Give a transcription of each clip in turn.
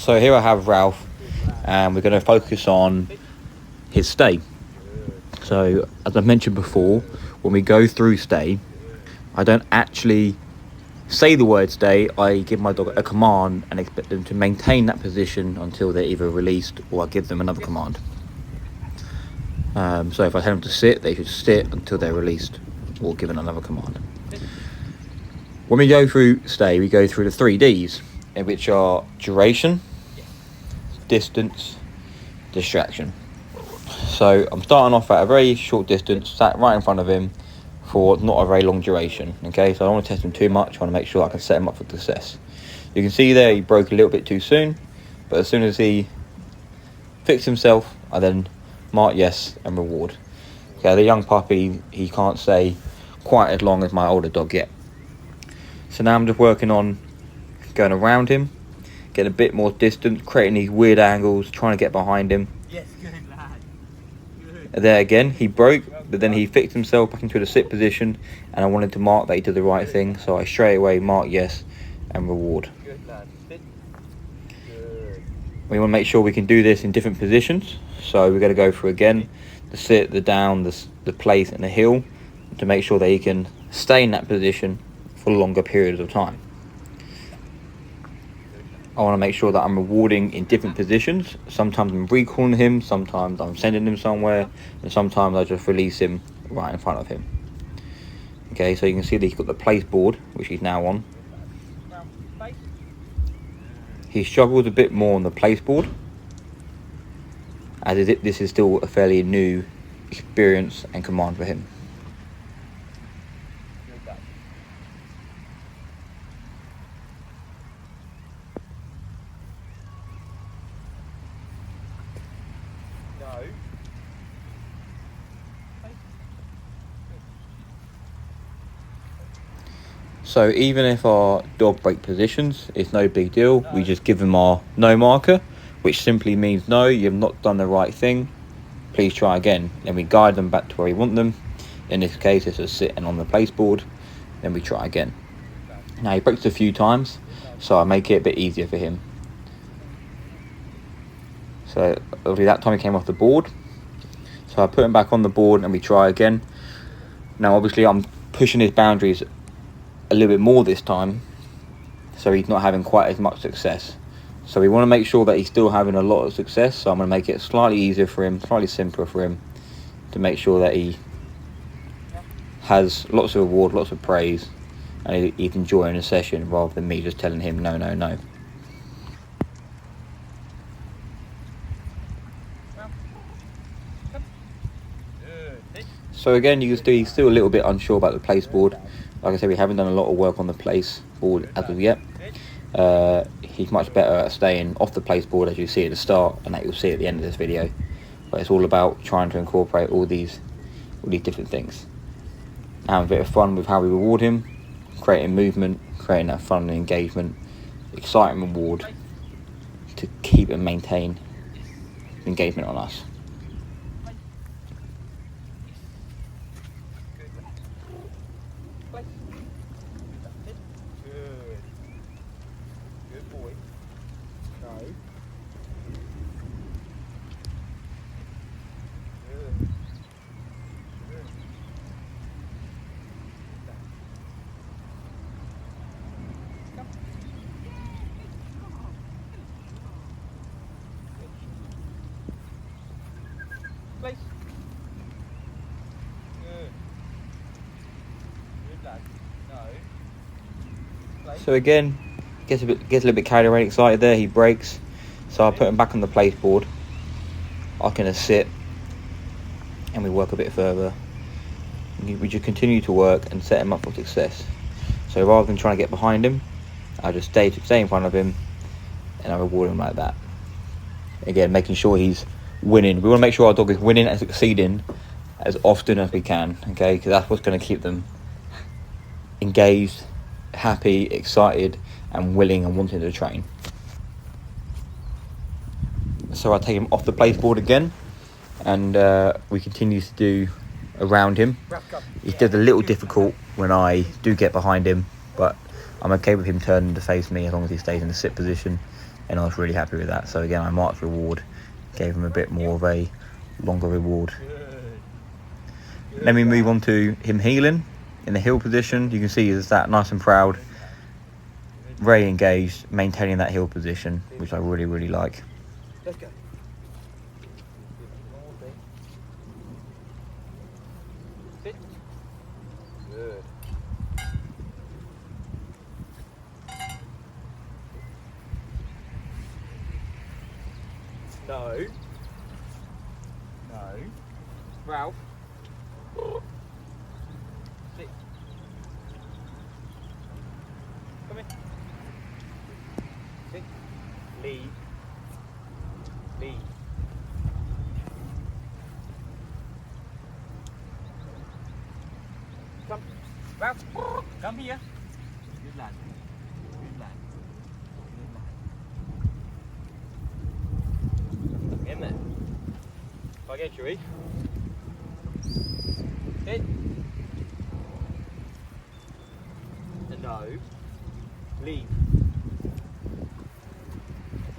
So here I have Ralph, and we're going to focus on his stay. So as I mentioned before, when we go through stay, I don't actually say the word stay. I give my dog a command and expect them to maintain that position until they're either released, or I give them another command. So if I tell them to sit, they should sit until they're released or given another command. When we go through stay, we go through the 3 Ds, which are duration, distance, distraction. So I'm starting off at a very short distance, sat right in front of him for not a very long duration. Okay, so I don't want to test him too much. I want to make sure I can set him up for success. You can see there he broke a little bit too soon, but as soon as he fixed himself, I then mark yes and reward. Okay, the young puppy, he can't stay quite as long as my older dog yet. So now I'm just working on going around him, getting a bit more distance, creating these weird angles, trying to get behind him. Yes, good lad. Good. And there again, he broke, but then he fixed himself back into the sit position, and I wanted to mark that he did the right thing, so I straight away mark yes and reward. Good lad. Sit. Good. We want to make sure we can do this in different positions, so we're going to go through again the sit, the down, the place and the heel, to make sure that he can stay in that position for longer periods of time. I want to make sure that I'm rewarding in different positions. Sometimes I'm recalling him, sometimes I'm sending him somewhere, and sometimes I just release him right in front of him. Okay, so you can see that he's got the place board, which he's now on. He struggles a bit more on the place board, as this is still a fairly new experience and command for him. No. So even if our dog break positions, it's no big deal. We just give them our no marker, which simply means no, you've not done the right thing, please try again. Then we guide them back to where we want them. In this case, it's a sitting on the place board. Then we try again. Now he breaks a few times, so I make it a bit easier for him. So obviously that time he came off the board, so I put him back on the board and we try again. Now obviously I'm pushing his boundaries a little bit more this time, so he's not having quite as much success. So we want to make sure that he's still having a lot of success, so I'm going to make it slightly easier for him, slightly simpler for him, to make sure that he has lots of reward, lots of praise, and he's enjoying a session rather than me just telling him no, no, no. So again, you can see he's still a little bit unsure about the place board. Like I said, we haven't done a lot of work on the place board as of yet. He's much better at staying off the place board, as you see at the start, and that you'll see at the end of this video. But it's all about trying to incorporate all these different things. Have a bit of fun with how we reward him, creating movement, creating that fun and engagement, exciting reward to keep and maintain engagement on us. Good boy. No. Good. Good. Come. Place. Good. Good lad. No. Place. So again, gets a little bit carried away, excited there. He breaks, so I put him back on the place board. I can sit, and we work a bit further. We just continue to work and set him up for success. So rather than trying to get behind him, I just stay in front of him, and I reward him like that. Again, making sure he's winning. We want to make sure our dog is winning and succeeding as often as we can. Okay, because that's what's going to keep them engaged, happy, excited, and willing and wanting to train. So I take him off the place board again, and we continue to do around him. It's just a little difficult when I do get behind him, but I'm okay with him turning to face me as long as he stays in the sit position and I was really happy with that. So again, I marked reward, gave him a bit more of a longer reward. Good. Then we move on to him healing in the heel position. You can see he's that nice and proud, very engaged, maintaining that heel position, which I really, really like. Let's go. One more thing. Sit. Good. No. No. Ralph. Sit. Come in. Sit. Leave. Leave. Come. Ralph. Come here. Good lad. Good lad. Good lad. In there. If I get you, Reed. Hit. No. Leave.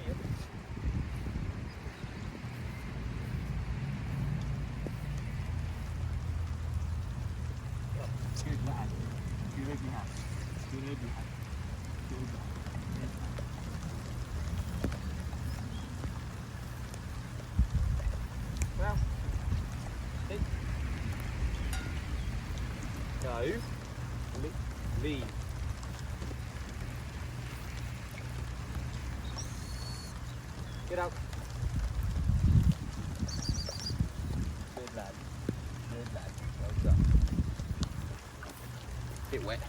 Here. Good lad. Good lad. Good lad. Good lad. Well. Sit. No. Leave. Get out. Good lad. Good lad. Well done. Bit wet.